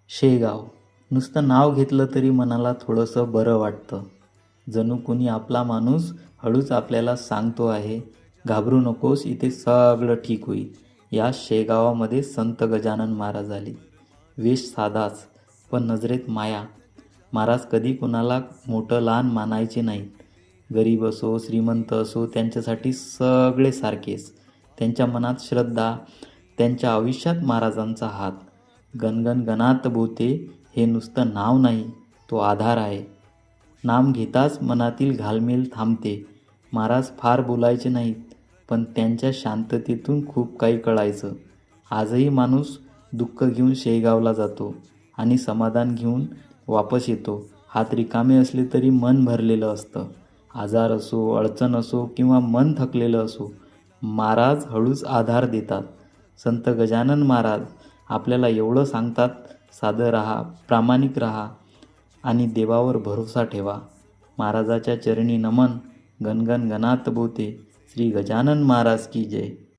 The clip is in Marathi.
शेगाव. नुसतं नाव घेतलं तरी मनाला थोडंसं बरं वाटतं. जणू कोणी आपला माणूस हळूच आपल्याला सांगतो आहे, घाबरू नकोस, इथे सगळं ठीक होईल. या शेगावामध्ये संत गजानन महाराज आले. वेश साधाच, पण नजरेत माया. महाराज कधी कुणाला मोठं लहान मानायचे नाहीत. गरीब असो श्रीमंत असो त्यांच्यासाठी सगळे सारखेच. त्यांच्या मनात श्रद्धा, त्यांच्या आयुष्यात महाराजांचा हात. गणगण गणात बोते हे नुसतं नाव नाही, तो आधार आहे. नाम घेताच मनातील घालमेल थांबते. महाराज फार बोलायचे नाहीत, पण त्यांच्या शांततेतून खूप काही कळायचं. आजही माणूस दुःख घेऊन शेगावला जातो आणि समाधान घेऊन वापस येतो. हात रिकामे असले तरी मन भरलेलं असतं. आजार असो, अडचण असो किंवा मन थकलेलं असो, महाराज हळूच आधार देतात. संत गजानन महाराज आपल्याला एवढं सांगतात, साधं राहा, प्रामाणिक राहा आणि देवावर भरोसा ठेवा. महाराजाच्या चरणी नमन. गणगण गणात बोते. श्री गजानन महाराज की जय.